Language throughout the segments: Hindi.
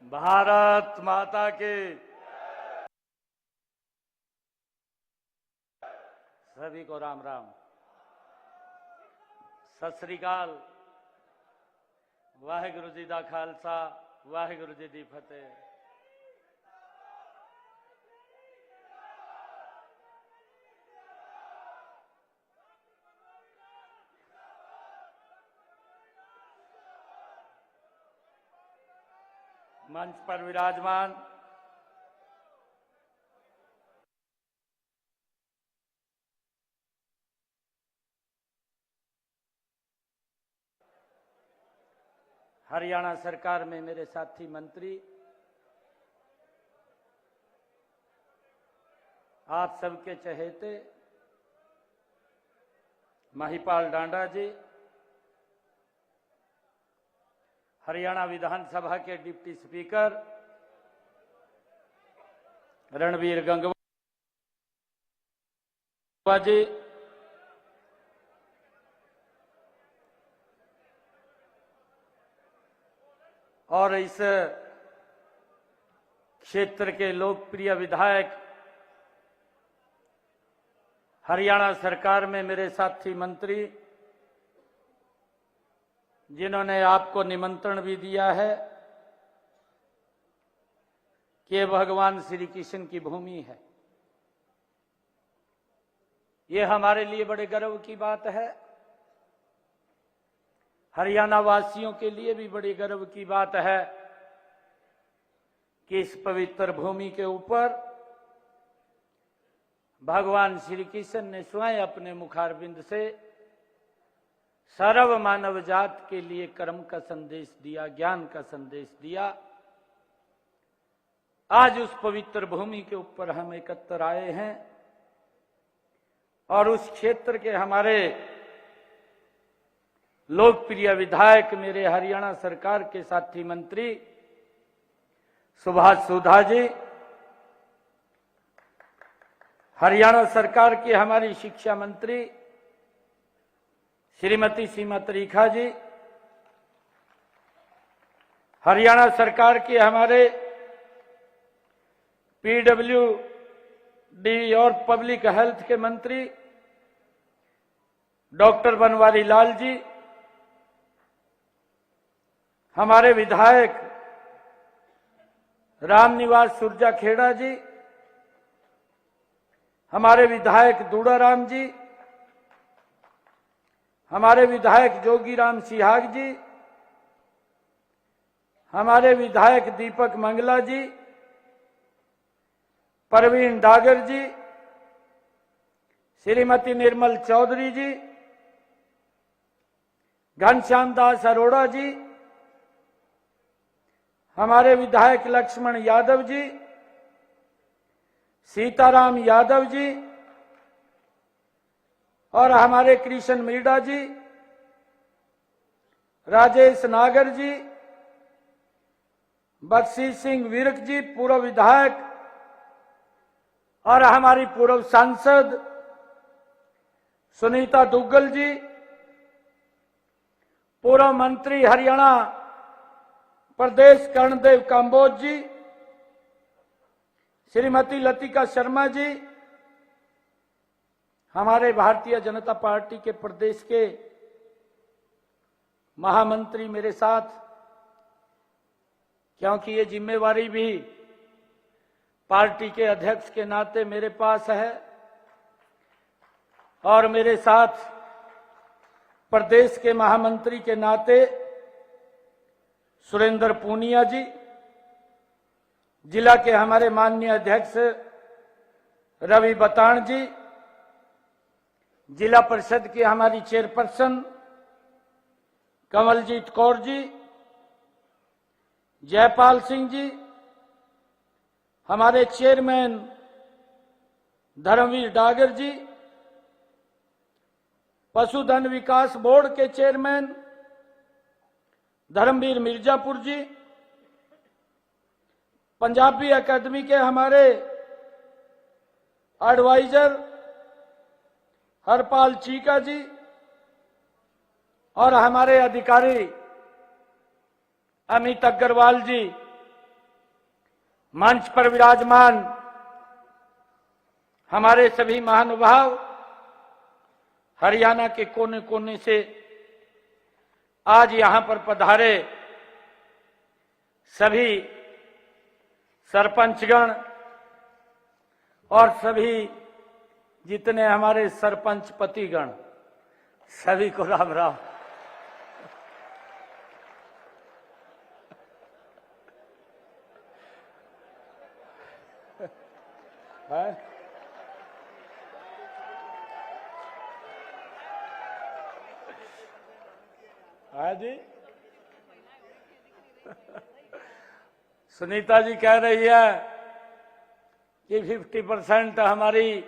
भारत माता के। सभी को राम राम, सत श्री अकाल। वाहिगुरु जी दा खालसा, वाहिगुरु जी दी फतेह। मंच पर विराजमान हरियाणा सरकार में मेरे साथी मंत्री, आप सबके चहेते महिपाल डांडा जी, हरियाणा विधानसभा के डिप्टी स्पीकर रणवीर गंगवा जी, और इस क्षेत्र के लोकप्रिय विधायक, हरियाणा सरकार में मेरे साथी मंत्री, जिन्होंने आपको निमंत्रण भी दिया है कि भगवान श्री कृष्ण की भूमि है। ये हमारे लिए बड़े गर्व की बात है, हरियाणा वासियों के लिए भी बड़ी गर्व की बात है कि इस पवित्र भूमि के ऊपर भगवान श्री कृष्ण ने स्वयं अपने मुखारविंद से सर्व मानव जात के लिए कर्म का संदेश दिया, ज्ञान का संदेश दिया। आज उस पवित्र भूमि के ऊपर हम एकत्र आए हैं और उस क्षेत्र के हमारे लोकप्रिय विधायक, मेरे हरियाणा सरकार के साथी मंत्री सुभाष सुधा जी, हरियाणा सरकार की हमारी शिक्षा मंत्री श्रीमती सीमा त्रिखा जी, हरियाणा सरकार के हमारे पीडब्ल्यूडी और पब्लिक हेल्थ के मंत्री डॉक्टर बनवारी लाल जी, हमारे विधायक रामनिवास सुरजाखेड़ा जी, हमारे विधायक दूड़ाराम जी, हमारे विधायक जोगीराम सिहाग जी, हमारे विधायक दीपक मंगला जी, परवीन डागर जी, श्रीमती निर्मल चौधरी जी, घनश्याम दास अरोड़ा जी, हमारे विधायक लक्ष्मण यादव जी, सीताराम यादव जी, और हमारे कृष्ण मीडा जी, राजेश नागर जी, बख्शी सिंह विर्क जी पूर्व विधायक, और हमारी पूर्व सांसद सुनीता दुग्गल जी, पूर्व मंत्री हरियाणा प्रदेश कर्णदेव काम्बोज जी, श्रीमती लतिका शर्मा जी, हमारे भारतीय जनता पार्टी के प्रदेश के महामंत्री मेरे साथ, क्योंकि ये जिम्मेवारी भी पार्टी के अध्यक्ष के नाते मेरे पास है, और मेरे साथ प्रदेश के महामंत्री के नाते सुरेंद्र पूनिया जी, जिला के हमारे माननीय अध्यक्ष रवि बतान जी, जिला परिषद की हमारी चेयरपर्सन कमलजीत कौर जी, जयपाल सिंह जी, हमारे चेयरमैन धर्मवीर डागर जी, पशुधन विकास बोर्ड के चेयरमैन धर्मवीर मिर्जापुर जी, पंजाबी एकेडमी के हमारे एडवाइजर हरपाल चीका जी, और हमारे अधिकारी अमित अग्रवाल जी, मंच पर विराजमान हमारे सभी महानुभाव, हरियाणा के कोने कोने से आज यहां पर पधारे सभी सरपंचगण और सभी जितने हमारे सरपंच पतिगण, सभी को राम राम। हाँ जी, सुनीता जी कह रही है कि 50% हमारी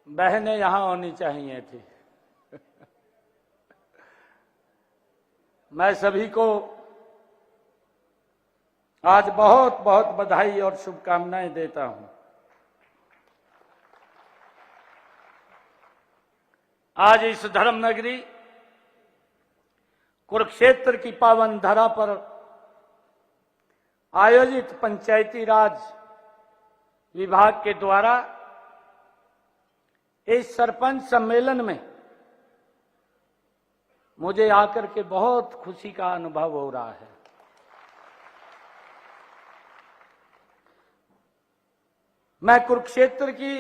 बहनें यहां होनी चाहिए थी। मैं सभी को आज बहुत बहुत बधाई और शुभकामनाएं देता हूं। आज इस धर्म नगरी कुरुक्षेत्र की पावन धरा पर आयोजित पंचायती राज विभाग के द्वारा इस सरपंच सम्मेलन में मुझे आकर के बहुत खुशी का अनुभव हो रहा है। मैं कुरुक्षेत्र की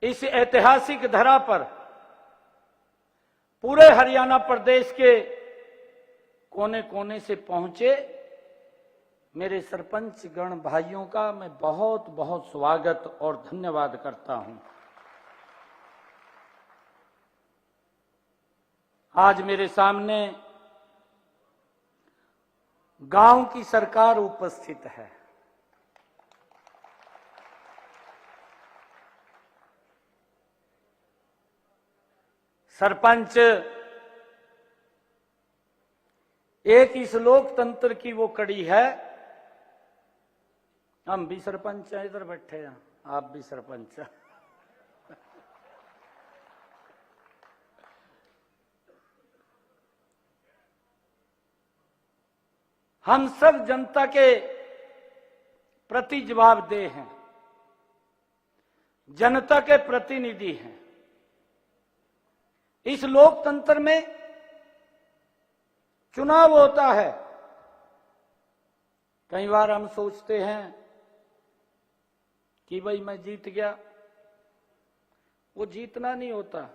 इस ऐतिहासिक धरा पर पूरे हरियाणा प्रदेश के कोने कोने से पहुंचे मेरे सरपंच गण भाइयों का मैं बहुत बहुत स्वागत और धन्यवाद करता हूं। आज मेरे सामने गांव की सरकार उपस्थित है। सरपंच एक इस लोकतंत्र की वो कड़ी है। हम भी सरपंच हैं, इधर बैठे हैं, आप भी सरपंच हैं। हम सब जनता के प्रति जवाबदेह हैं, जनता के प्रतिनिधि हैं। इस लोकतंत्र में चुनाव होता है। कई बार हम सोचते हैं कि भाई मैं जीत गया, वो जीतना नहीं होता।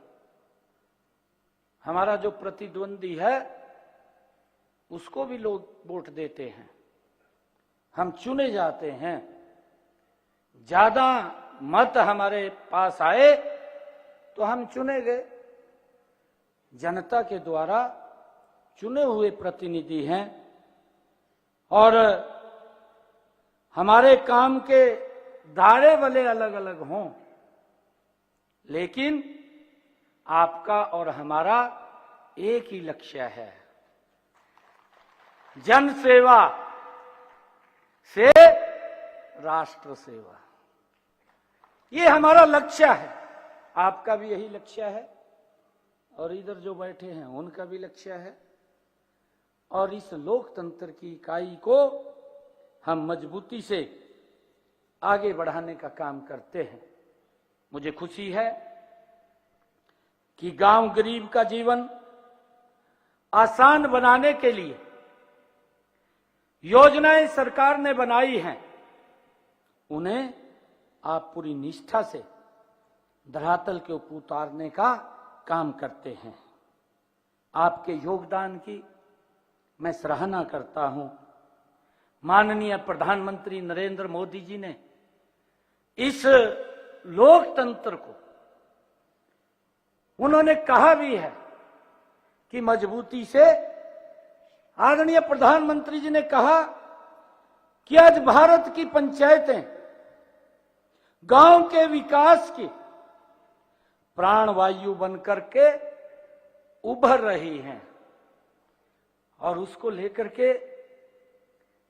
हमारा जो प्रतिद्वंदी है उसको भी लोग वोट देते हैं, हम चुने जाते हैं। ज्यादा मत हमारे पास आए तो हम चुने गए। जनता के द्वारा चुने हुए प्रतिनिधि हैं और हमारे काम के दायरे भले अलग अलग हों, लेकिन आपका और हमारा एक ही लक्ष्य है, जन सेवा से राष्ट्र सेवा। ये हमारा लक्ष्य है, आपका भी यही लक्ष्य है और इधर जो बैठे हैं उनका भी लक्ष्य है। और इस लोकतंत्र की इकाई को हम मजबूती से आगे बढ़ाने का काम करते हैं। मुझे खुशी है कि गांव गरीब का जीवन आसान बनाने के लिए योजनाएं सरकार ने बनाई हैं, उन्हें आप पूरी निष्ठा से धरातल के ऊपर उतारने का काम करते हैं। आपके योगदान की मैं सराहना करता हूं। माननीय प्रधानमंत्री नरेंद्र मोदी जी ने इस लोकतंत्र को उन्होंने कहा भी है कि मजबूती से, आदरणीय प्रधानमंत्री जी ने कहा कि आज भारत की पंचायतें गांव के विकास की प्राणवायु बनकर के उभर रही हैं और उसको लेकर के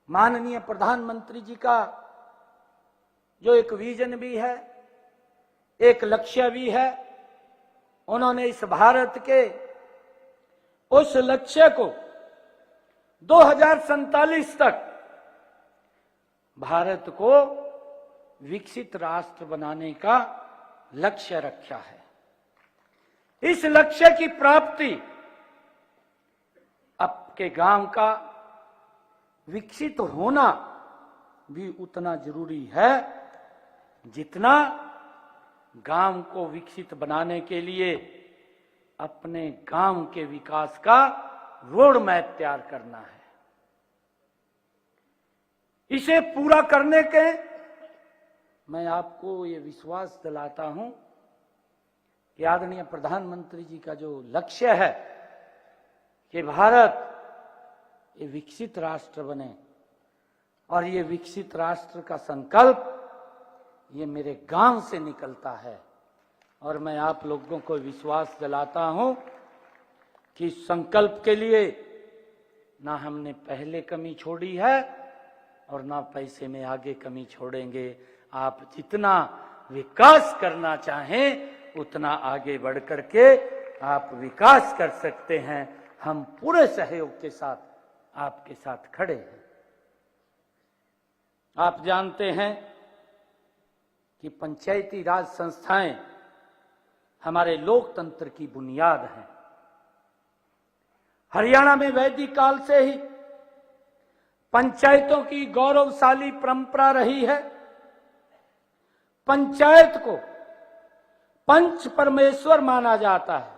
माननीय प्रधानमंत्री जी का जो एक विजन भी है, एक लक्ष्य भी है, उन्होंने इस भारत के उस लक्ष्य को 2047 तक भारत को विकसित राष्ट्र बनाने का लक्ष्य रखा है। इस लक्ष्य की प्राप्ति आपके गांव का विकसित होना भी उतना जरूरी है जितना गांव को विकसित बनाने के लिए अपने गांव के विकास का रोड मैप तैयार करना है। इसे पूरा करने के मैं आपको ये विश्वास दिलाता हूं कि आदरणीय प्रधानमंत्री जी का जो लक्ष्य है कि भारत ये विकसित राष्ट्र बने, और ये विकसित राष्ट्र का संकल्प ये मेरे गांव से निकलता है। और मैं आप लोगों को विश्वास दिलाता हूं कि इस संकल्प के लिए ना हमने पहले कमी छोड़ी है और ना पैसे में आगे कमी छोड़ेंगे। आप जितना विकास करना चाहें उतना आगे बढ़ करके आप विकास कर सकते हैं। हम पूरे सहयोग के साथ आपके साथ खड़े हैं। आप जानते हैं कि पंचायती राज संस्थाएं हमारे लोकतंत्र की बुनियाद हैं। हरियाणा में वैदिक काल से ही पंचायतों की गौरवशाली परंपरा रही है। पंचायत को पंच परमेश्वर माना जाता है।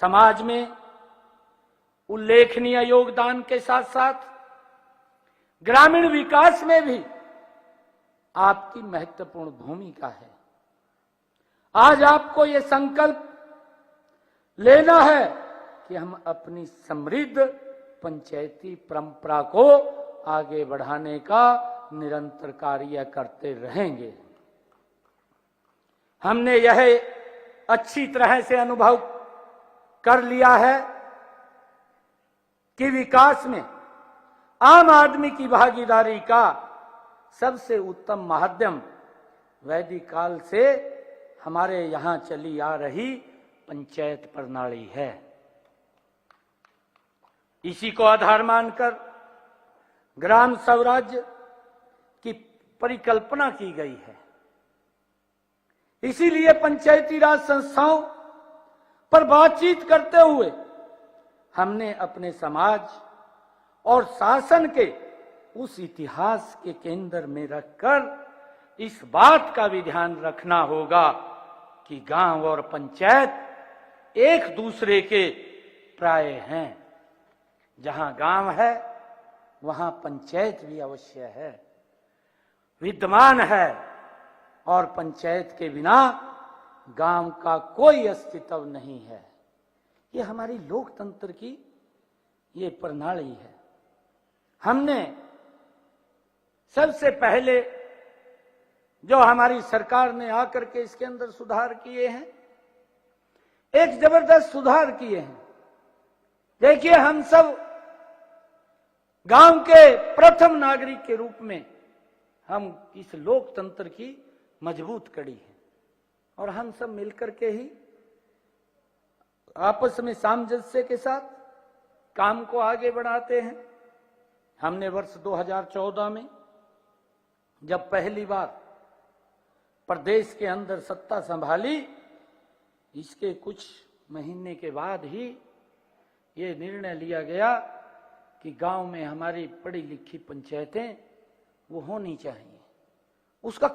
समाज में उल्लेखनीय योगदान के साथ साथ ग्रामीण विकास में भी आपकी महत्वपूर्ण भूमिका है। आज आपको यह संकल्प लेना है कि हम अपनी समृद्ध पंचायती परंपरा को आगे बढ़ाने का निरंतर कार्य करते रहेंगे। हमने यह अच्छी तरह से अनुभव कर लिया है कि विकास में आम आदमी की भागीदारी का सबसे उत्तम माध्यम वैदिक काल से हमारे यहां चली आ रही पंचायत प्रणाली है। इसी को आधार मानकर ग्राम स्वराज्य की परिकल्पना की गई है। इसीलिए पंचायती राज संस्थाओं पर बातचीत करते हुए हमने अपने समाज और शासन के उस इतिहास के केंद्र में रखकर इस बात का भी ध्यान रखना होगा कि गांव और पंचायत एक दूसरे के प्राय हैं। जहां गांव है वहां पंचायत भी अवश्य है, विद्यमान है, और पंचायत के बिना गांव का कोई अस्तित्व नहीं है। ये हमारी लोकतंत्र की ये प्रणाली है। हमने सबसे पहले जो हमारी सरकार ने आकर के इसके अंदर सुधार किए हैं, एक जबरदस्त सुधार किए हैं। देखिए, हम सब गांव के प्रथम नागरिक के रूप में हम इस लोकतंत्र की मजबूत कड़ी है और हम सब मिलकर के ही आपस में सामंजस्य के साथ काम को आगे बढ़ाते हैं। हमने वर्ष 2014 में जब पहली बार प्रदेश के अंदर सत्ता संभाली, इसके कुछ महीने के बाद ही ये निर्णय लिया गया कि गांव में हमारी पढ़ी लिखी पंचायतें वो होनी चाहिए। उसका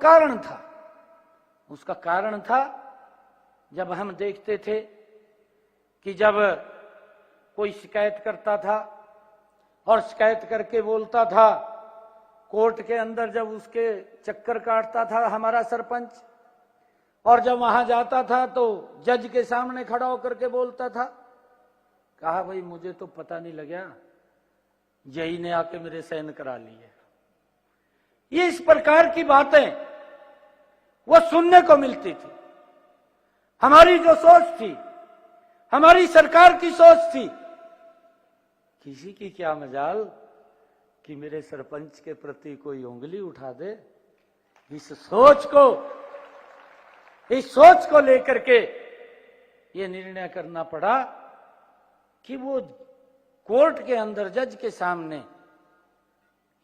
कारण था जब हम देखते थे कि जब कोई शिकायत करता था और शिकायत करके बोलता था, कोर्ट के अंदर जब उसके चक्कर काटता था हमारा सरपंच, और जब वहां जाता था तो जज के सामने खड़ा होकर के बोलता था, कहा भाई मुझे तो पता नहीं लगा, जज ने आके मेरे साइन करा लिए। ये इस प्रकार की बातें वो सुनने को मिलती थी। हमारी जो सोच थी, हमारी सरकार की सोच थी, किसी की क्या मजाल कि मेरे सरपंच के प्रति कोई उंगली उठा दे। इस सोच को लेकर के ये निर्णय करना पड़ा कि वो कोर्ट के अंदर जज के सामने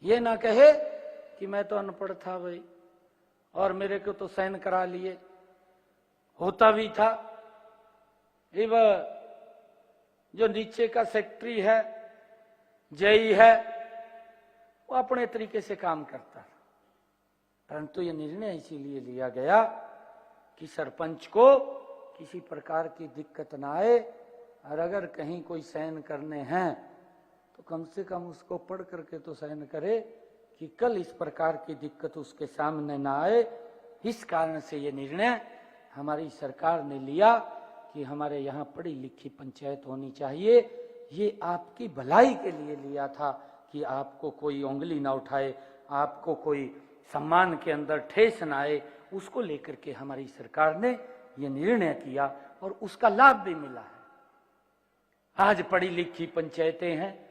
ये ना कहे कि मैं तो अनपढ़ था भाई और मेरे को तो साइन करा लिए, होता भी था। ये जो नीचे का सेक्रेटरी है, जेई है, वो अपने तरीके से काम करता था, परंतु ये निर्णय इसीलिए लिया गया कि सरपंच को किसी प्रकार की दिक्कत ना आए, और अगर कहीं कोई साइन करने हैं तो कम से कम उसको पढ़ करके तो साइन करे कि कल इस प्रकार की दिक्कत उसके सामने ना आए। इस कारण से ये निर्णय हमारी सरकार ने लिया कि हमारे यहाँ पढ़ी लिखी पंचायत होनी चाहिए। ये आपकी भलाई के लिए लिया था कि आपको कोई उंगली ना उठाए, आपको कोई सम्मान के अंदर ठेस ना आए, उसको लेकर के हमारी सरकार ने ये निर्णय किया और उसका लाभ भी मिला है। आज पढ़ी लिखी पंचायतें हैं,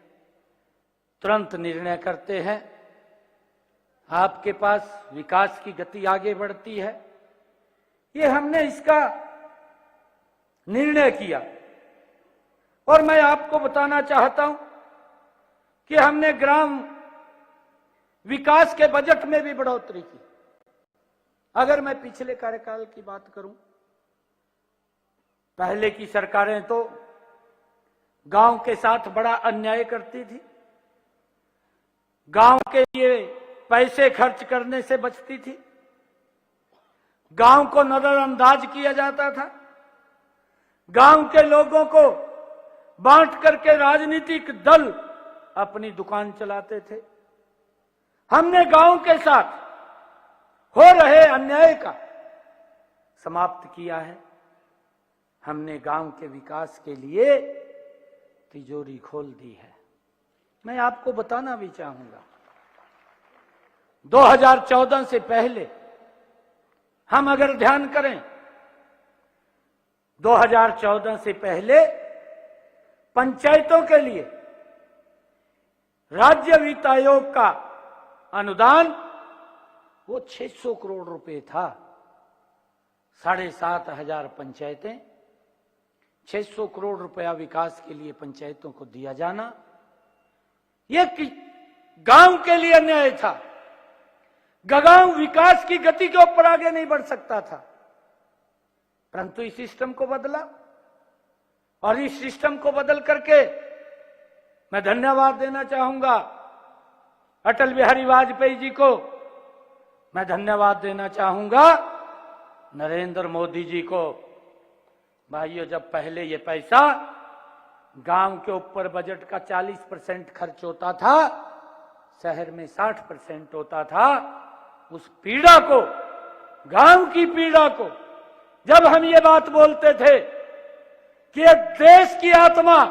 तुरंत निर्णय करते हैं, आपके पास विकास की गति आगे बढ़ती है। ये हमने इसका निर्णय किया और मैं आपको बताना चाहता हूं कि हमने ग्राम विकास के बजट में भी बढ़ोतरी की। अगर मैं पिछले कार्यकाल की बात करूं, पहले की सरकारें तो गांव के साथ बड़ा अन्याय करती थी, गांव के लिए पैसे खर्च करने से बचती थी, गांव को नजरअंदाज किया जाता था, गांव के लोगों को बांट करके राजनीतिक दल अपनी दुकान चलाते थे। हमने गांव के साथ हो रहे अन्याय का समाप्त किया है। हमने गांव के विकास के लिए तिजोरी खोल दी है। मैं आपको बताना भी चाहूंगा, 2014 से पहले हम अगर ध्यान करें, 2014 से पहले पंचायतों के लिए राज्य वित्त आयोग का अनुदान वो 600 करोड़ रुपए था। 7,500 पंचायतें, 600 करोड़ रुपया विकास के लिए पंचायतों को दिया जाना, यह गांव के लिए अन्याय था। गांव विकास की गति के ऊपर आगे नहीं बढ़ सकता था, परंतु इस सिस्टम को बदला और इस सिस्टम को बदल करके मैं धन्यवाद देना चाहूंगा अटल बिहारी वाजपेयी जी को, मैं धन्यवाद देना चाहूंगा नरेंद्र मोदी जी को। भाइयों, जब पहले ये पैसा गांव के ऊपर बजट का 40% खर्च होता था, शहर में 60% होता था, उस पीड़ा को, गांव की पीड़ा को, जब हम ये बात बोलते थे कि ये देश की आत्मा,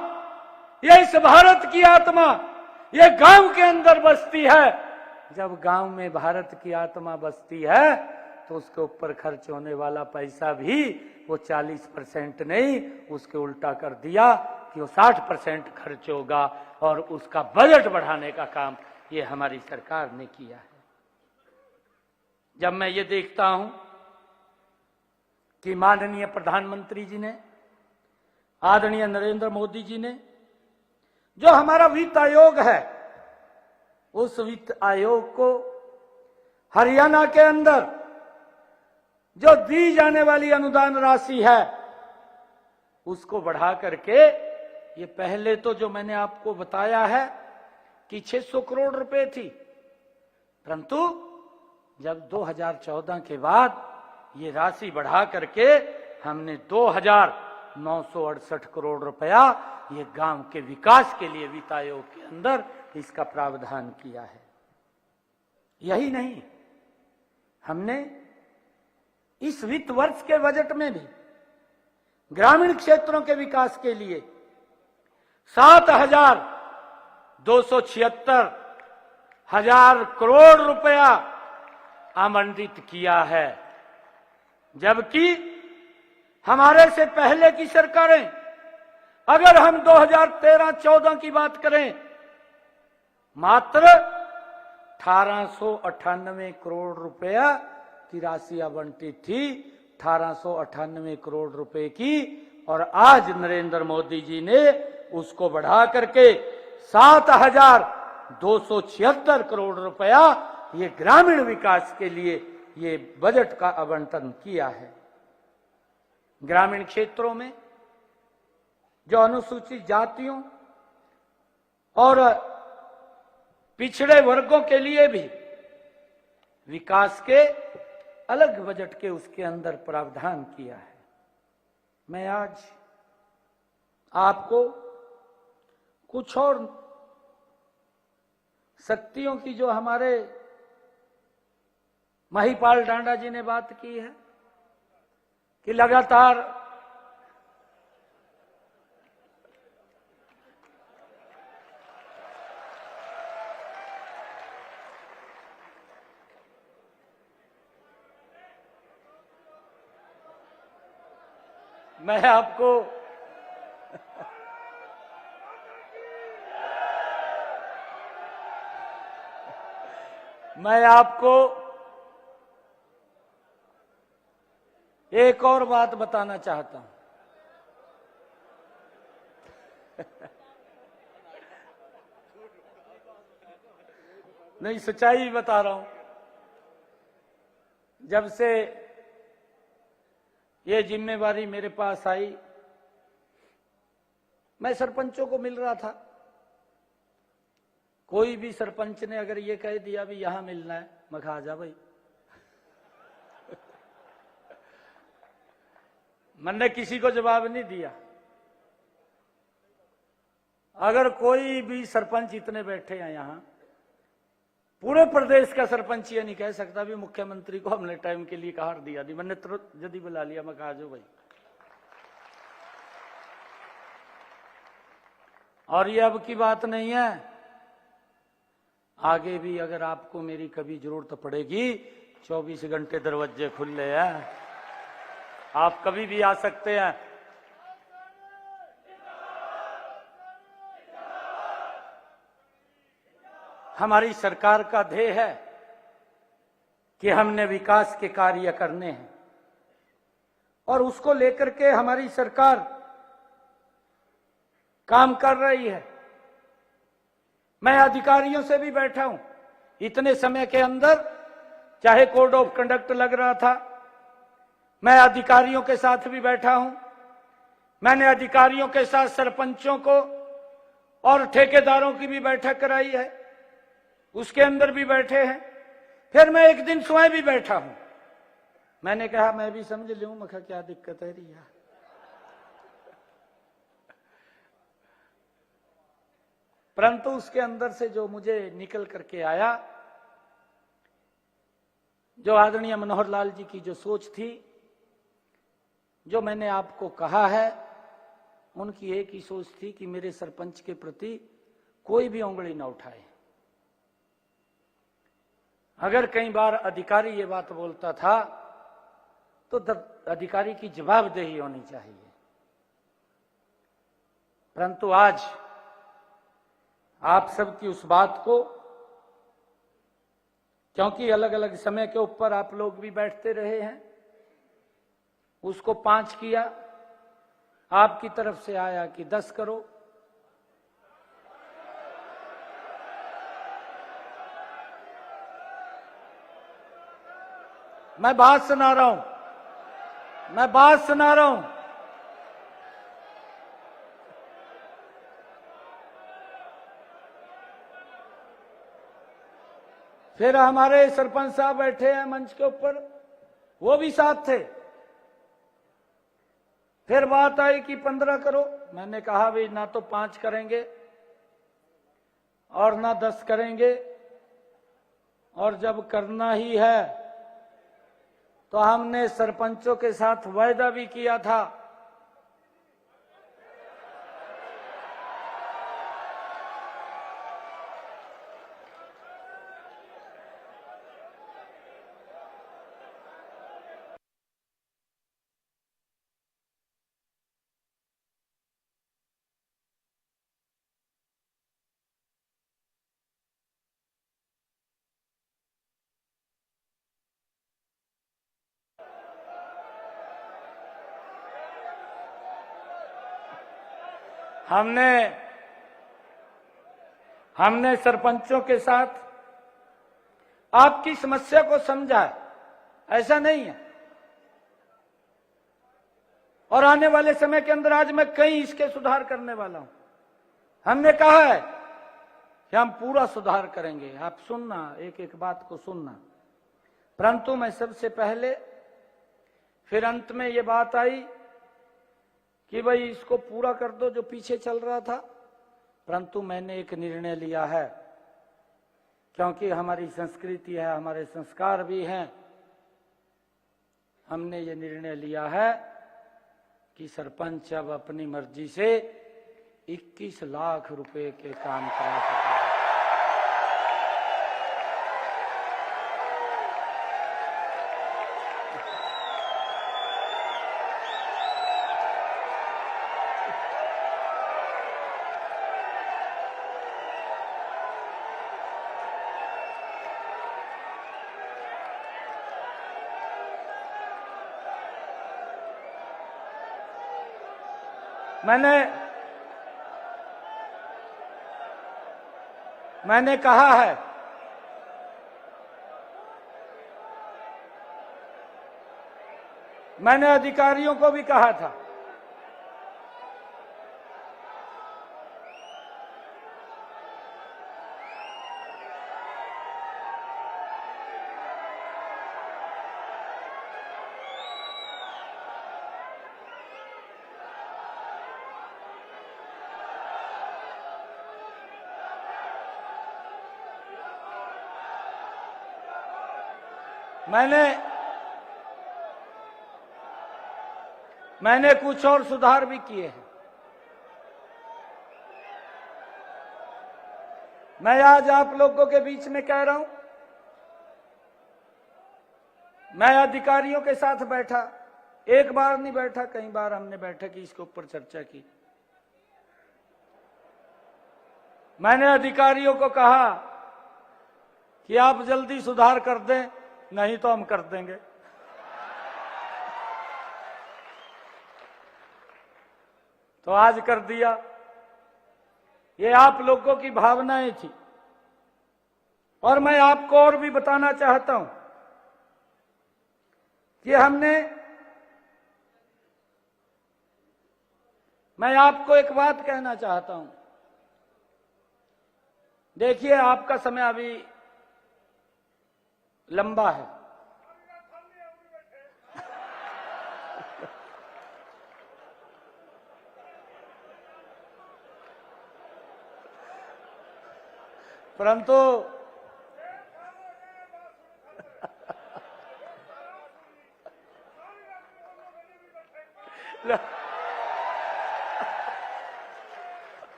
ये इस भारत की आत्मा, ये गांव के अंदर बसती है, जब गांव में भारत की आत्मा बसती है तो उसके ऊपर खर्च होने वाला पैसा भी वो 40% नहीं, उसके उल्टा कर दिया कि वो 60% खर्च होगा और उसका बजट बढ़ाने का काम ये हमारी सरकार ने किया है। जब मैं ये देखता हूं कि माननीय प्रधानमंत्री जी ने, आदरणीय नरेंद्र मोदी जी ने, जो हमारा वित्त आयोग है, उस वित्त आयोग को हरियाणा के अंदर जो दी जाने वाली अनुदान राशि है उसको बढ़ा करके, ये पहले तो जो मैंने आपको बताया है कि 600 करोड़ रुपए थी, परंतु जब 2014 के बाद ये राशि बढ़ा करके हमने 2,968 करोड़ रुपया ये गांव के विकास के लिए वित्त आयोग के अंदर इसका प्रावधान किया है। यही नहीं, हमने इस वित्त वर्ष के बजट में भी ग्रामीण क्षेत्रों के विकास के लिए 7,276 करोड़ रुपया आवंटित किया है, जबकि हमारे से पहले की सरकारें, अगर हम 2013-14 की बात करें, मात्र 1898 करोड़ रुपया की राशि आवंटित थी, 1898 करोड़ रुपए की, और आज नरेंद्र मोदी जी ने उसको बढ़ा करके 276 करोड़ रुपया ये ग्रामीण विकास के लिए ये बजट का आवंटन किया है। ग्रामीण क्षेत्रों में जो अनुसूचित जातियों और पिछड़े वर्गों के लिए भी विकास के अलग बजट के उसके अंदर प्रावधान किया है। मैं आज आपको कुछ और शक्तियों की जो हमारे महिपाल डांडा जी ने बात की है कि लगातार मैं आपको एक और बात बताना चाहता हूं। नहीं, सच्चाई बता रहा हूं। जब से ये जिम्मेवारी मेरे पास आई, मैं सरपंचों को मिल रहा था। कोई भी सरपंच ने अगर ये कह दिया भी यहां मिलना है, मैं कहा, आ जा भाई। मैंने किसी को जवाब नहीं दिया। अगर कोई भी सरपंच, इतने बैठे हैं यहां, पूरे प्रदेश का सरपंच ये नहीं कह सकता भी मुख्यमंत्री को हमने टाइम के लिए कहा दिया दी। मैंने तुरंत जल्दी बुला लिया, मैं कहा, जो भाई। और ये अब की बात नहीं है, आगे भी अगर आपको मेरी कभी जरूरत पड़ेगी, 24 घंटे दरवाजे खुले हैं, आप कभी भी आ सकते हैं। हमारी सरकार का ध्येय है कि हमने विकास के कार्य करने हैं और उसको लेकर के हमारी सरकार काम कर रही है। मैं अधिकारियों से भी बैठा हूं इतने समय के अंदर, चाहे कोड ऑफ कंडक्ट लग रहा था, मैं अधिकारियों के साथ भी बैठा हूं। मैंने अधिकारियों के साथ सरपंचों को और ठेकेदारों की भी बैठक कराई है, उसके अंदर भी बैठे हैं। फिर मैं एक दिन स्वयं भी बैठा हूं। मैंने कहा मैं भी समझ लूं, मैं कहा क्या दिक्कत है रिया। परंतु उसके अंदर से जो मुझे निकल करके आया, जो आदरणीय मनोहर लाल जी की जो सोच थी, जो मैंने आपको कहा है, उनकी एक ही सोच थी कि मेरे सरपंच के प्रति कोई भी उंगली न उठाए। अगर कई बार अधिकारी ये बात बोलता था तो अधिकारी की जवाबदेही होनी चाहिए। परंतु आज आप सबकी उस बात को, क्योंकि अलग अलग समय के ऊपर आप लोग भी बैठते रहे हैं, उसको 5 किया। आपकी तरफ से आया कि 10 करो। मैं बात सुना रहा हूं, मैं बात सुना रहा हूं। फिर हमारे सरपंच साहब बैठे हैं मंच के ऊपर, वो भी साथ थे। फिर बात आई कि 15 करो। मैंने कहा भाई ना तो 5 करेंगे और ना 10 करेंगे, और जब करना ही है तो हमने सरपंचों के साथ वायदा भी किया था हमने सरपंचों के साथ आपकी समस्या को समझा है, ऐसा नहीं है। और आने वाले समय के अंदर आज मैं कई इसके सुधार करने वाला हूं। हमने कहा है कि हम पूरा सुधार करेंगे, आप सुनना, एक एक बात को सुनना। परंतु मैं सबसे पहले, फिर अंत में ये बात आई कि भाई इसको पूरा कर दो जो पीछे चल रहा था। परंतु मैंने एक निर्णय लिया है, क्योंकि हमारी संस्कृति है, हमारे संस्कार भी हैं। हमने ये निर्णय लिया है कि सरपंच अब अपनी मर्जी से 21 लाख रुपए के काम करा सकता है। मैंने कहा है, मैंने अधिकारियों को भी कहा था मैंने कुछ और सुधार भी किए हैं। मैं आज आप लोगों के बीच में कह रहा हूं, मैं अधिकारियों के साथ बैठा, एक बार नहीं बैठा, कई बार हमने बैठक की, इसके ऊपर चर्चा की। मैंने अधिकारियों को कहा कि आप जल्दी सुधार कर दें, नहीं तो हम कर देंगे। तो आज कर दिया। ये आप लोगों की भावनाएं थी। और मैं आपको और भी बताना चाहता हूं कि मैं आपको एक बात कहना चाहता हूं। देखिए, आपका समय अभी लंबा है। परंतु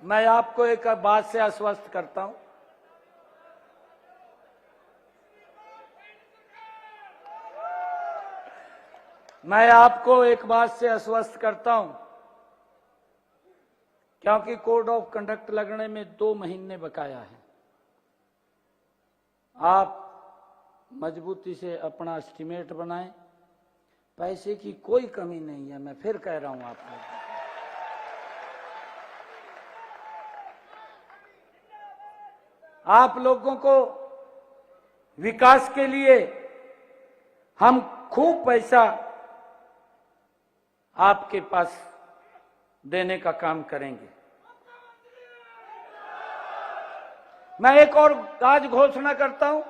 मैं आपको एक बात से आश्वस्त करता हूं, मैं आपको एक बात से आश्वस्त करता हूं, क्योंकि कोड ऑफ कंडक्ट लगने में 2 महीने बकाया है। आप मजबूती से अपना एस्टीमेट बनाएं, पैसे की कोई कमी नहीं है। मैं फिर कह रहा हूं आपको, आप लोगों को विकास के लिए हम खूब पैसा आपके पास देने का काम करेंगे। मैं एक और आज घोषणा करता हूं,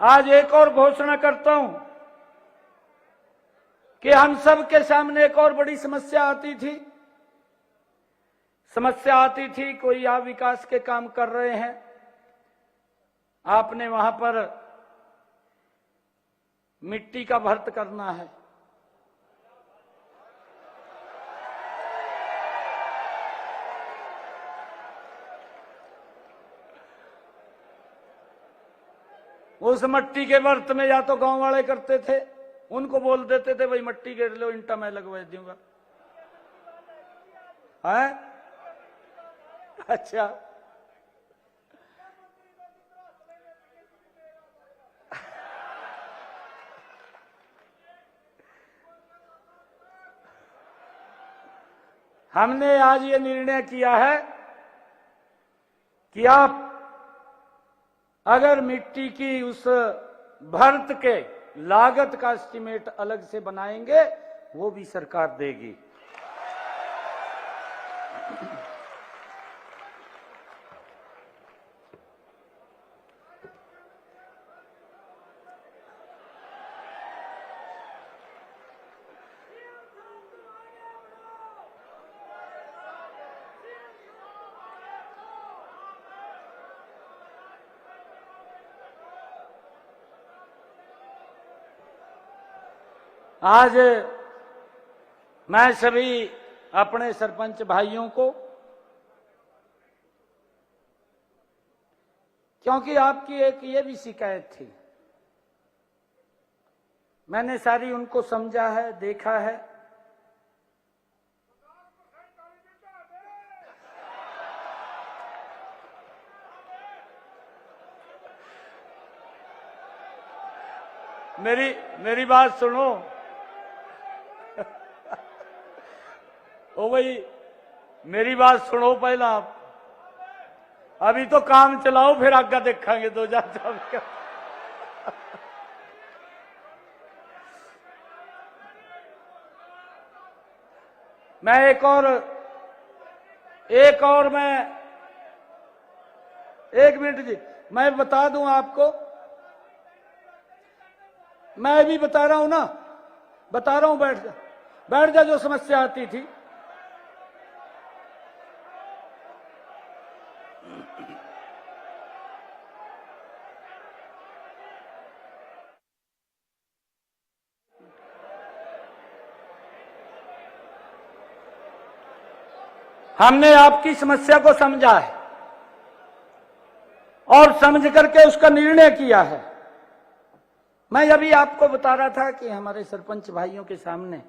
आज एक और घोषणा करता हूं कि हम सब के सामने एक और बड़ी समस्या आती थी। कोई आप विकास के काम कर रहे हैं, आपने वहां पर मिट्टी का भर्त करना है, उस मिट्टी के भर्त में या तो गांव वाले करते थे, उनको बोल देते थे भाई मिट्टी के लो, ईंटा मैं लगवा दूंगा, है अच्छा, हमने आज ये निर्णय किया है कि आप अगर मिट्टी की उस भर्त के लागत का एस्टीमेट अलग से बनाएंगे, वो भी सरकार देगी। आज मैं सभी अपने सरपंच भाइयों को, क्योंकि आपकी एक ये भी शिकायत थी, मैंने सारी उनको समझा है, देखा है। मेरी बात सुनो। ओ भाई, मेरी बात सुनो पहला आप। अभी तो काम चलाओ, फिर आगे देखेंगे 2024 का। मैं एक और मैं 1 मिनट जी, मैं बता दूं आपको, मैं भी बता रहा हूं ना, बता रहा हूं, बैठ जा। जो समस्या आती थी, हमने आपकी समस्या को समझा है और समझ करके उसका निर्णय किया है। मैं अभी आपको बता रहा था कि हमारे सरपंच भाइयों के सामने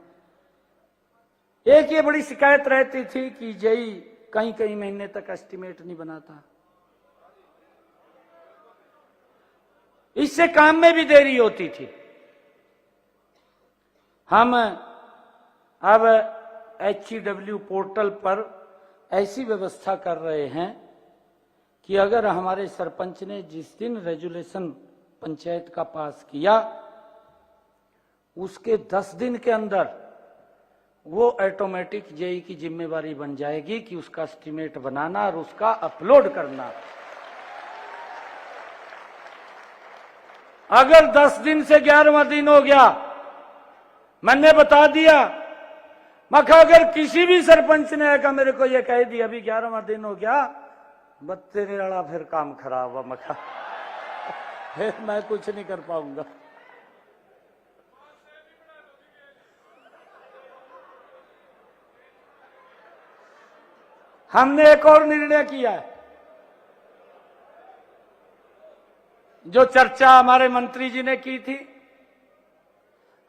एक ये बड़ी शिकायत रहती थी कि जेई कई महीने तक एस्टीमेट नहीं बनाता, इससे काम में भी देरी होती थी। हम अब HEW पोर्टल पर ऐसी व्यवस्था कर रहे हैं कि अगर हमारे सरपंच ने जिस दिन रेजुलेशन पंचायत का पास किया, उसके 10 दिन के अंदर वो ऑटोमेटिक जेई की जिम्मेवारी बन जाएगी कि उसका एस्टीमेट बनाना और उसका अपलोड करना। अगर 10 दिन से 11वां दिन हो गया, मैंने बता दिया, मैं कहा अगर किसी भी सरपंच ने कहा मेरे को ये कह दिया अभी 11वां दिन हो गया, बस तेरे वाला फिर काम खराब हुआ, मैं कहा फिर मैं कुछ नहीं कर पाऊंगा। हमने एक और निर्णय किया है, जो चर्चा हमारे मंत्री जी ने की थी।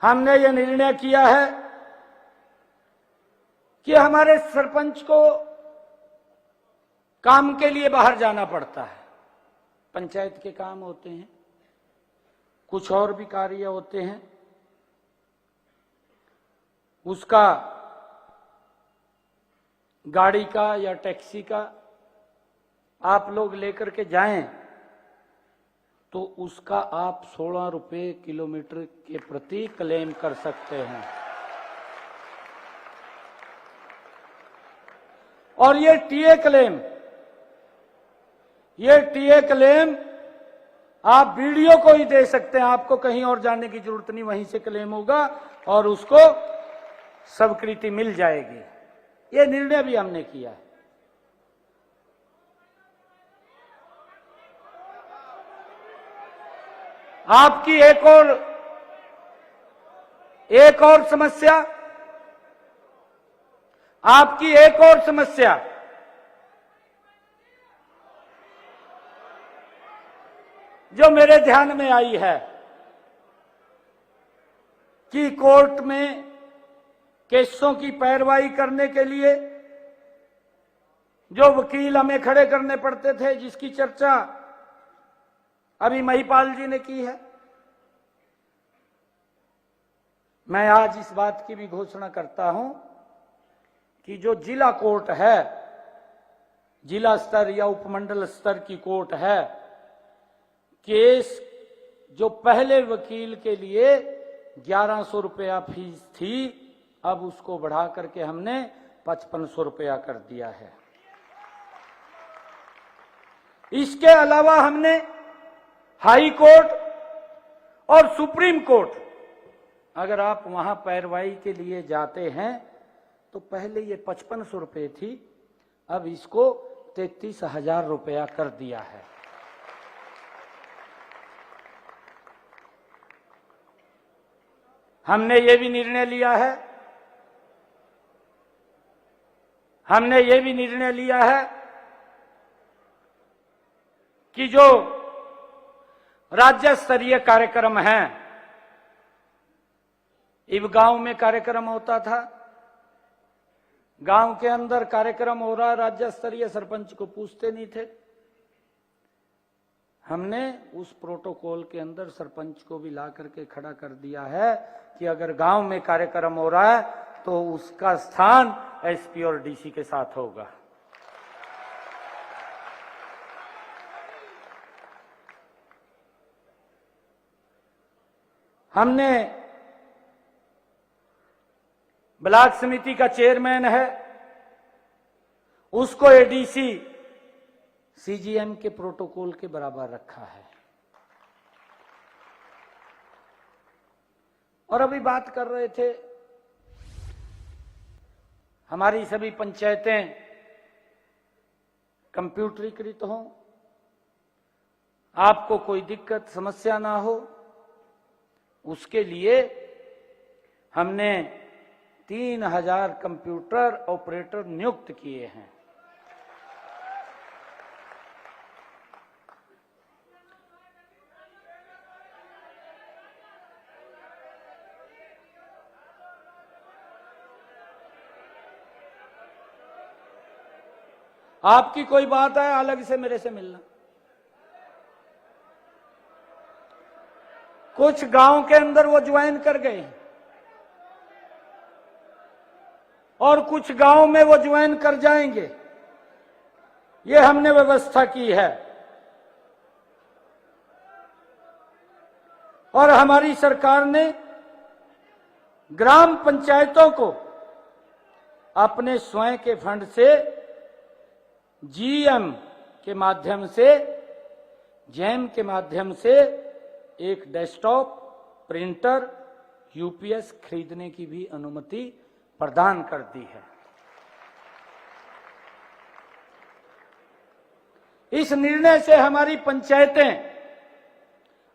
हमने ये निर्णय किया है कि हमारे सरपंच को काम के लिए बाहर जाना पड़ता है, पंचायत के काम होते हैं, कुछ और भी कार्य होते हैं, उसका गाड़ी का या टैक्सी का आप लोग लेकर के जाएं तो उसका आप 16 रुपए किलोमीटर के प्रति क्लेम कर सकते हैं। और ये टीए क्लेम आप वीडियो को ही दे सकते हैं, आपको कहीं और जाने की जरूरत नहीं, वहीं से क्लेम होगा और उसको स्वीकृति मिल जाएगी। ये निर्णय भी हमने किया है। आपकी एक और समस्या जो मेरे ध्यान में आई है कि कोर्ट में केसों की पैरवाई करने के लिए जो वकील हमें खड़े करने पड़ते थे, जिसकी चर्चा अभी महिपाल जी ने की है, मैं आज इस बात की भी घोषणा करता हूं कि जो जिला कोर्ट है, जिला स्तर या उपमंडल स्तर की कोर्ट है, केस जो पहले वकील के लिए 1100 रुपया फीस थी, अब उसको बढ़ा करके हमने 5500 रुपया कर दिया है। इसके अलावा हमने हाई कोर्ट और सुप्रीम कोर्ट, अगर आप वहां पैरवाई के लिए जाते हैं तो पहले ये 5500 रुपये थी, अब इसको 33,000 रुपया कर दिया है। हमने ये भी निर्णय लिया है कि जो राज्य स्तरीय कार्यक्रम हैं, इब गांव में कार्यक्रम होता था, गांव के अंदर कार्यक्रम हो रहा है राज्य स्तरीय, सरपंच को पूछते नहीं थे। हमने उस प्रोटोकॉल के अंदर सरपंच को भी ला करके खड़ा कर दिया है कि अगर गांव में कार्यक्रम हो रहा है तो उसका स्थान एसपी और डीसी के साथ होगा। हमने ब्लॉक समिति का चेयरमैन है, उसको एडीसी सीजीएम के प्रोटोकॉल के बराबर रखा है। और अभी बात कर रहे थे, हमारी सभी पंचायतें कंप्यूटरीकृत हों, आपको कोई दिक्कत समस्या ना हो, उसके लिए हमने 3000 कंप्यूटर ऑपरेटर नियुक्त किए हैं। आपकी कोई बात है अलग से मेरे से मिलना। कुछ गांव के अंदर वो ज्वाइन कर गए और कुछ गांव में वो ज्वाइन कर जाएंगे, ये हमने व्यवस्था की है। और हमारी सरकार ने ग्राम पंचायतों को अपने स्वयं के फंड से जीएम के माध्यम से, जैम के माध्यम से एक डेस्कटॉप, प्रिंटर, यूपीएस खरीदने की भी अनुमति प्रदान कर दी है। इस निर्णय से हमारी पंचायतें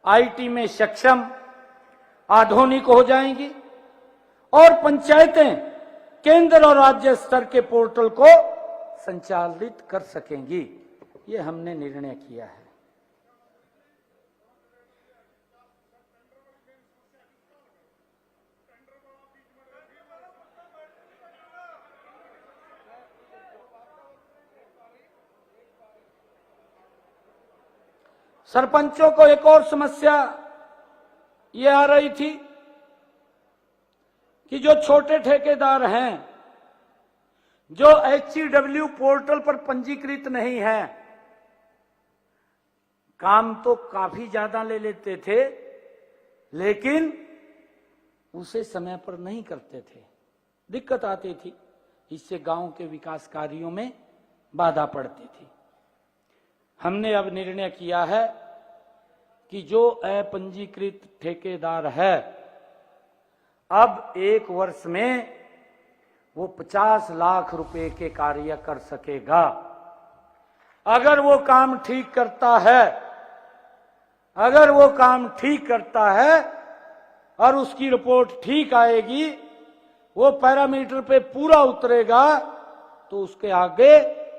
आईटी में सक्षम, आधुनिक हो जाएंगी और पंचायतें केंद्र और राज्य स्तर के पोर्टल को संचालित कर सकेंगी। ये हमने निर्णय किया है। सरपंचों को एक और समस्या ये आ रही थी कि जो छोटे ठेकेदार हैं, जो HCW पोर्टल पर पंजीकृत नहीं है, काम तो काफी ज्यादा ले लेते थे लेकिन उसे समय पर नहीं करते थे, दिक्कत आती थी। इससे गांव के विकास कार्यों में बाधा पड़ती थी। हमने अब निर्णय किया है कि जो अपंजीकृत ठेकेदार है, अब 1 वर्ष में वो 50 लाख रुपए के कार्य कर सकेगा। अगर वो काम ठीक करता है, और उसकी रिपोर्ट ठीक आएगी, वो पैरामीटर पे पूरा उतरेगा, तो उसके आगे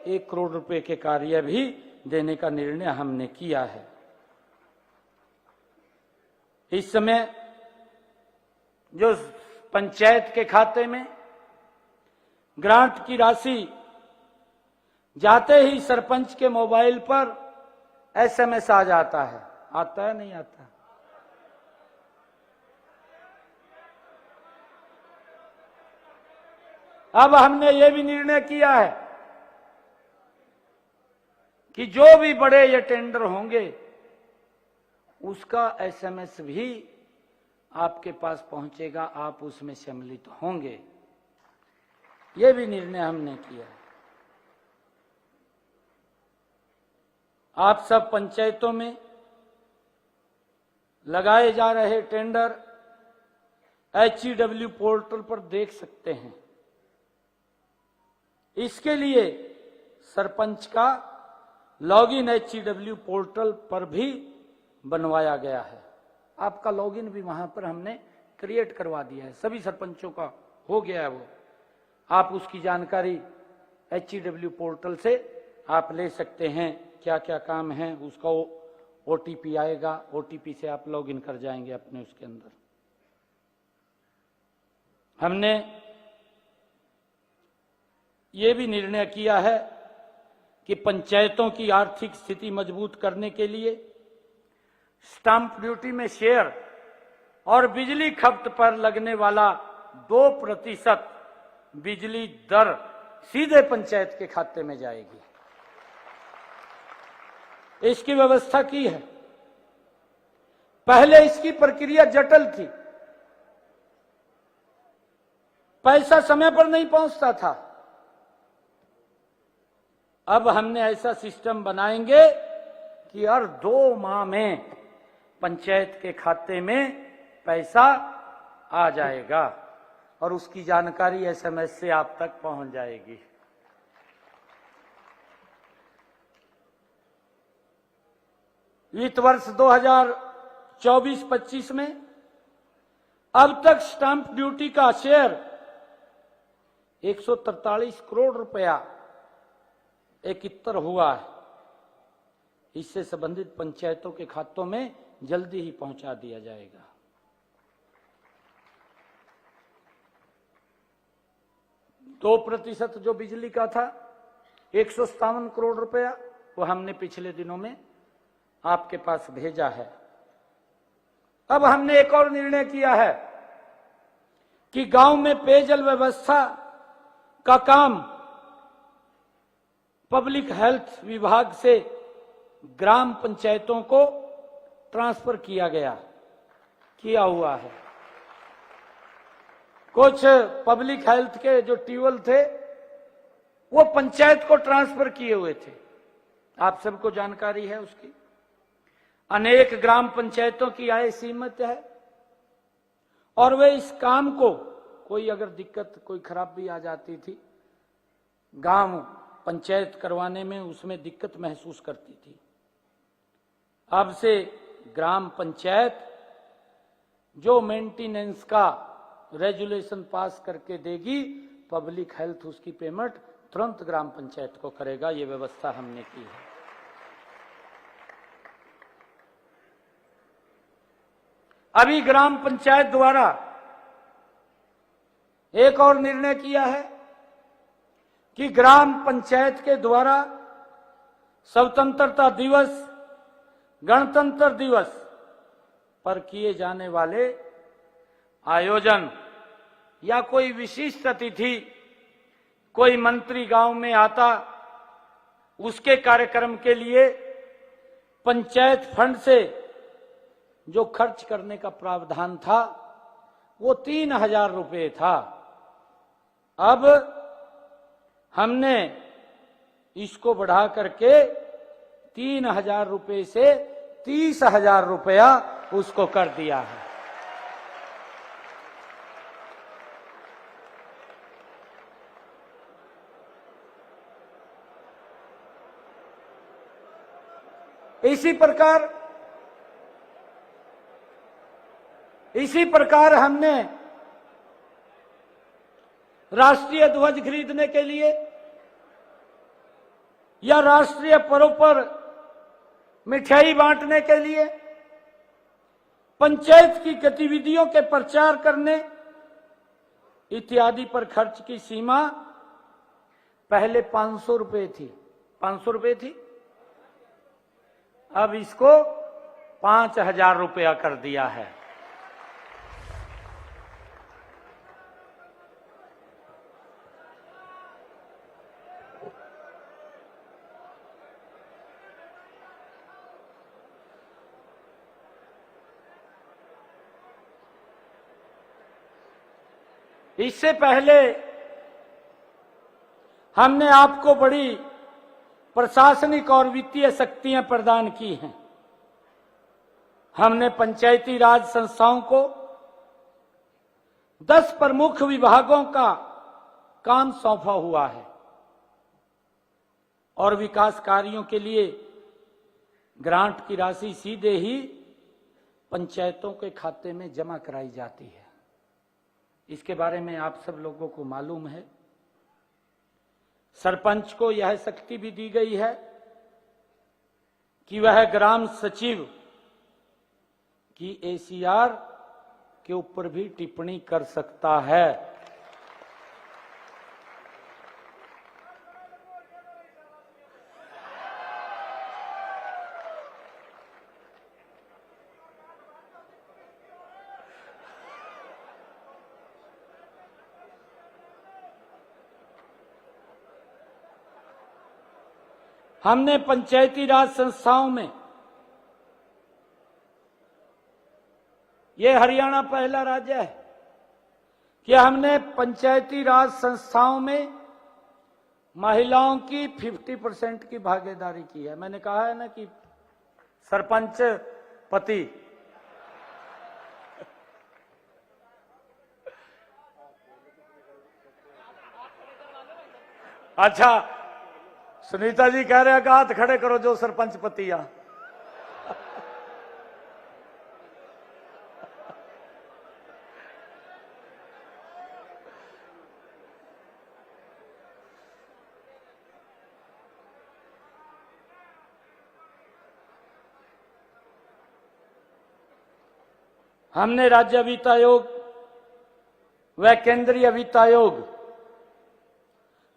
1 करोड़ रुपए के कार्य भी देने का निर्णय हमने किया है। इस समय जो पंचायत के खाते में ग्रांट की राशि जाते ही सरपंच के मोबाइल पर एसएमएस आ जाता है। आता है नहीं आता? अब हमने ये भी निर्णय किया है कि जो भी बड़े ये टेंडर होंगे उसका एसएमएस भी आपके पास पहुंचेगा, आप उसमें सम्मिलित होंगे। ये भी निर्णय हमने किया है। आप सब पंचायतों में लगाए जा रहे टेंडर HEW पोर्टल पर देख सकते हैं। इसके लिए सरपंच का लॉगिन HEW पोर्टल पर भी बनवाया गया है। आपका लॉगिन भी वहां पर हमने क्रिएट करवा दिया है, सभी सरपंचों का हो गया है वो। आप उसकी जानकारी HEW पोर्टल से आप ले सकते हैं, क्या क्या काम है उसका OTP आएगा, OTP से आप लॉगिन कर जाएंगे अपने उसके अंदर। हमने ये भी निर्णय किया है कि पंचायतों की आर्थिक स्थिति मजबूत करने के लिए स्टाम्प ड्यूटी में शेयर और बिजली खपत पर लगने वाला 2% बिजली दर सीधे पंचायत के खाते में जाएगी। इसकी व्यवस्था की है। पहले इसकी प्रक्रिया जटिल थी, पैसा समय पर नहीं पहुंचता था। अब हमने ऐसा सिस्टम बनाएंगे कि हर 2 माह में पंचायत के खाते में पैसा आ जाएगा और उसकी जानकारी एसएमएस से आप तक पहुंच जाएगी। वित्त वर्ष 2024-25 में अब तक स्टाम्प ड्यूटी का शेयर 143 करोड़ रुपया एकत्र हुआ है। इससे संबंधित पंचायतों के खातों में जल्दी ही पहुंचा दिया जाएगा। दो प्रतिशत जो बिजली का था 157 करोड़ रुपया, वो हमने पिछले दिनों में आपके पास भेजा है। अब हमने एक और निर्णय किया है कि गांव में पेयजल व्यवस्था का काम पब्लिक हेल्थ विभाग से ग्राम पंचायतों को ट्रांसफर किया हुआ है। कुछ पब्लिक हेल्थ के जो ट्यूबवेल थे वो पंचायत को ट्रांसफर किए हुए थे, आप सबको जानकारी है उसकी। अनेक ग्राम पंचायतों की आय सीमित है और वे इस काम को, कोई अगर दिक्कत कोई खराबी आ जाती थी गांव पंचायत करवाने में, उसमें दिक्कत महसूस करती थी। अब से ग्राम पंचायत जो मेंटेनेंस का रेजुलेशन पास करके देगी, पब्लिक हेल्थ उसकी पेमेंट तुरंत ग्राम पंचायत को करेगा। ये व्यवस्था हमने की है। अभी ग्राम पंचायत द्वारा एक और निर्णय किया है कि ग्राम पंचायत के द्वारा स्वतंत्रता दिवस, गणतंत्र दिवस पर किए जाने वाले आयोजन या कोई विशिष्ट अतिथि, कोई मंत्री गांव में आता, उसके कार्यक्रम के लिए पंचायत फंड से जो खर्च करने का प्रावधान था वो 3000 रुपये था। अब हमने इसको बढ़ा करके 3000 रुपये से 30,000 रुपया उसको कर दिया है। इसी प्रकार हमने राष्ट्रीय ध्वज खरीदने के लिए या राष्ट्रीय पर्व पर मिठाई बांटने के लिए, पंचायत की गतिविधियों के प्रचार करने इत्यादि पर खर्च की सीमा पहले 500 रुपये थी, 500 रुपये थी, अब इसको 5000 रुपया कर दिया है। इससे पहले हमने आपको बड़ी प्रशासनिक और वित्तीय शक्तियां प्रदान की हैं। हमने पंचायती राज संस्थाओं को 10 प्रमुख विभागों का काम सौंपा हुआ है और विकास कार्यों के लिए ग्रांट की राशि सीधे ही पंचायतों के खाते में जमा कराई जाती है। इसके बारे में आप सब लोगों को मालूम है। सरपंच को यह शक्ति भी दी गई है कि वह ग्राम सचिव की एसीआर के ऊपर भी टिप्पणी कर सकता है। हमने पंचायती राज संस्थाओं में, यह हरियाणा पहला राज्य है कि हमने पंचायती राज संस्थाओं में महिलाओं की 50% की भागीदारी की है। मैंने कहा है ना कि सरपंच पति, अच्छा सुनीता जी कह रहे हैं कि हाथ खड़े करो जो सरपंच पतिया। हमने राज्य वित्त आयोग व केंद्रीय वित्त आयोग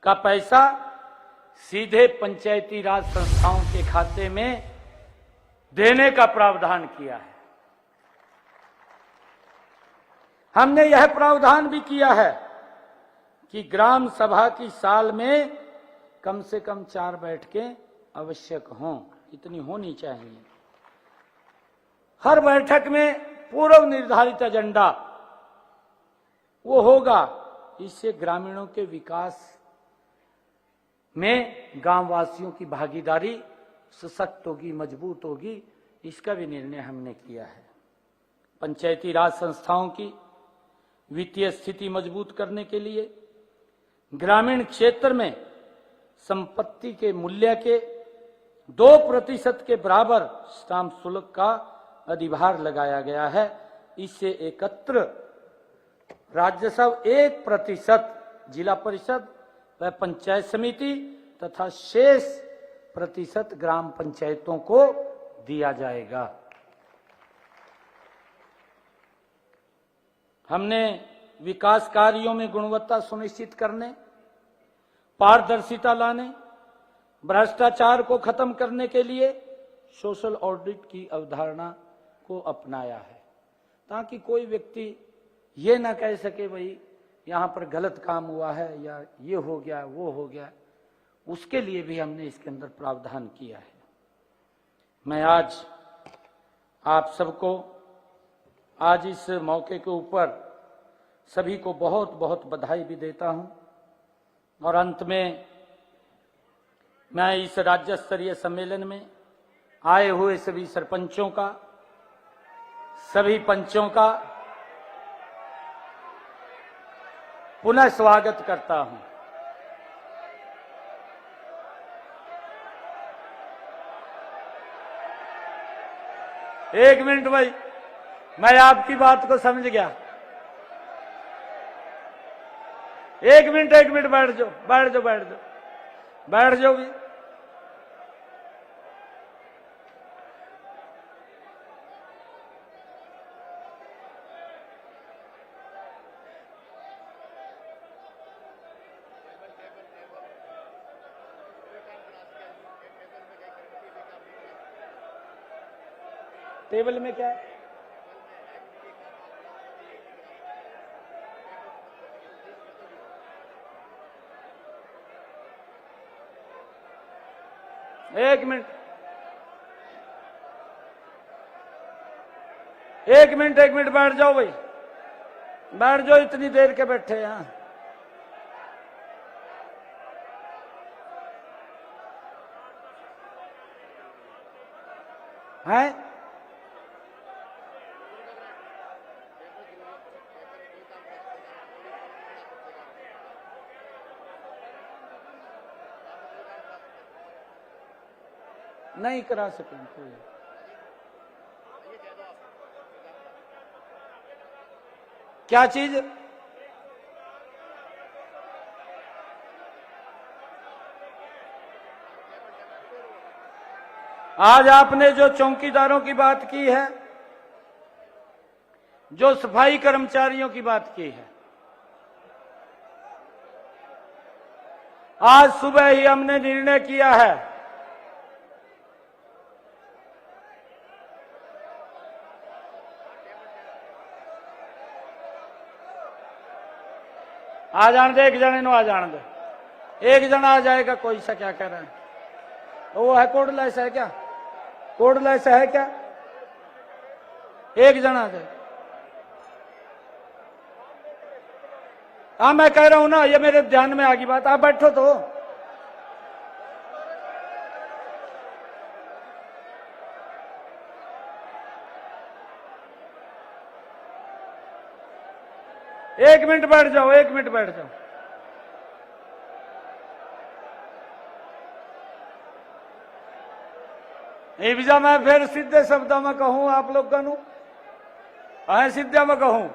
का पैसा सीधे पंचायती राज संस्थाओं के खाते में देने का प्रावधान किया है। हमने यह प्रावधान भी किया है कि ग्राम सभा की साल में कम से कम 4 बैठकें आवश्यक हों, इतनी होनी चाहिए। हर बैठक में पूर्व निर्धारित एजेंडा वो होगा। इससे ग्रामीणों के विकास में गांववासियों की भागीदारी सशक्त होगी, मजबूत होगी। इसका भी निर्णय हमने किया है। पंचायती राज संस्थाओं की वित्तीय स्थिति मजबूत करने के लिए ग्रामीण क्षेत्र में संपत्ति के मूल्य के 2% के बराबर स्टाम्प शुल्क का अधिभार लगाया गया है। इससे एकत्र राजस्व 1% जिला परिषद व पंचायत समिति तथा शेष प्रतिशत ग्राम पंचायतों को दिया जाएगा। हमने विकास कार्यों में गुणवत्ता सुनिश्चित करने, पारदर्शिता लाने, भ्रष्टाचार को खत्म करने के लिए सोशल ऑडिट की अवधारणा को अपनाया है, ताकि कोई व्यक्ति ये ना कह सके भाई यहाँ पर गलत काम हुआ है या ये हो गया वो हो गया। उसके लिए भी हमने इसके अंदर प्रावधान किया है। मैं आज आप सबको आज इस मौके के ऊपर सभी को बहुत बहुत बधाई भी देता हूं और अंत में मैं इस राज्य स्तरीय सम्मेलन में आए हुए सभी सरपंचों का, सभी पंचों का पुनः स्वागत करता हूं। एक मिनट भाई, मैं आपकी बात को समझ गया। एक मिनट बैठ जाओ, बैठ जाओ, बैठ जाओ, बैठ जाओ भी। टेबल में क्या है? एक मिनट, एक मिनट, एक मिनट, बैठ जाओ भाई, बैठ जाओ, इतनी देर के बैठे हैं। हैं? नहीं करा सकेंगे। क्या चीज? आज आपने जो चौकीदारों की बात की है, जो सफाई कर्मचारियों की बात की है, आज सुबह ही हमने निर्णय किया है आ जान दे, एक जने नो आ जान दे, एक जना आ जाएगा, कोई सा क्या कह रहा है? वो है कोडलेस है क्या? कोडलेस है क्या? एक जना आ जाए। हाँ मैं कह रहा हूं ना, ये मेरे ध्यान में आ गई बात। आप बैठो तो। एक मिनट बैठ जाओ, एक मिनट बैठ जाओ। ये विजा मैं फिर सीधे शब्दों में कहूं आप लोग का, सीधे में कहूं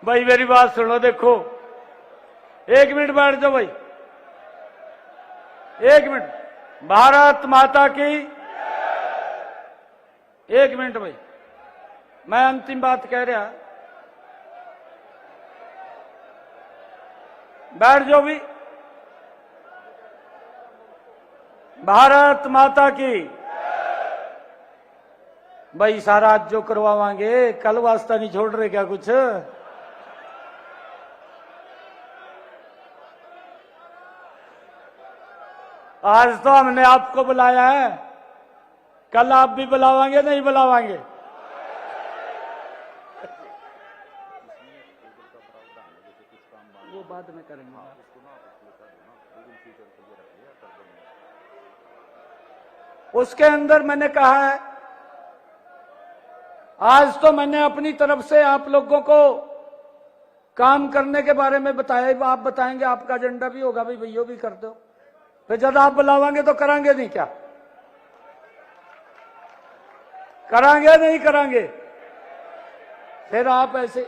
भाई मेरी बात सुनो, देखो, एक मिनट बैठ जाओ भाई, एक मिनट। भारत माता की, एक मिनट भाई, मैं अंतिम बात कह रहा, बैठ जाओ भी। भारत माता की। भाई सारा आज जो करवावांगे, कल वास्ता नहीं छोड़ रहे क्या कुछ? आज तो हमने आपको बुलाया है, कल आप भी बुलावांगे नहीं बुलावांगे? वो बाद में करेंगे। उसके अंदर मैंने कहा है, आज तो मैंने अपनी तरफ से आप लोगों को काम करने के बारे में बताया, आप बताएंगे, आपका एजेंडा भी होगा, भाई भैया भी कर दो। फिर जब आप बुलावांगे तो करांगे नहीं क्या? करांगे नहीं करांगे? फिर आप ऐसे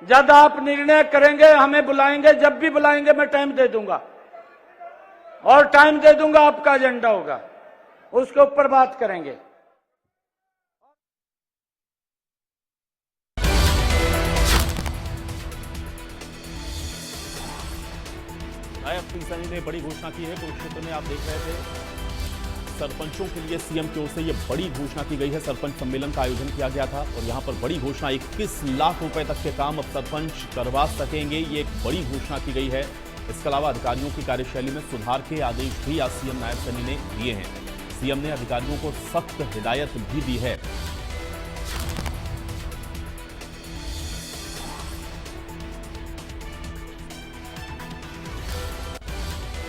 जब आप निर्णय करेंगे, हमें बुलाएंगे, जब भी बुलाएंगे मैं टाइम दे दूंगा, और टाइम दे दूंगा, आपका एजेंडा होगा, उसके ऊपर बात करेंगे। नायब सिंह सैनी ने बड़ी घोषणा की है। कुरुक्षेत्र में आप देख रहे थे, सरपंचों के लिए सीएम की ओर से यह बड़ी घोषणा की गई है। सरपंच सम्मेलन का आयोजन किया गया था और यहां पर बड़ी घोषणा, 21 लाख रुपए तक के काम अब सरपंच करवा सकेंगे, ये एक बड़ी घोषणा की गई है। इसके अलावा अधिकारियों की कार्यशैली में सुधार के आदेश भी आज सीएम नायब सैनी ने दिए हैं। सीएम ने अधिकारियों को सख्त हिदायत भी दी है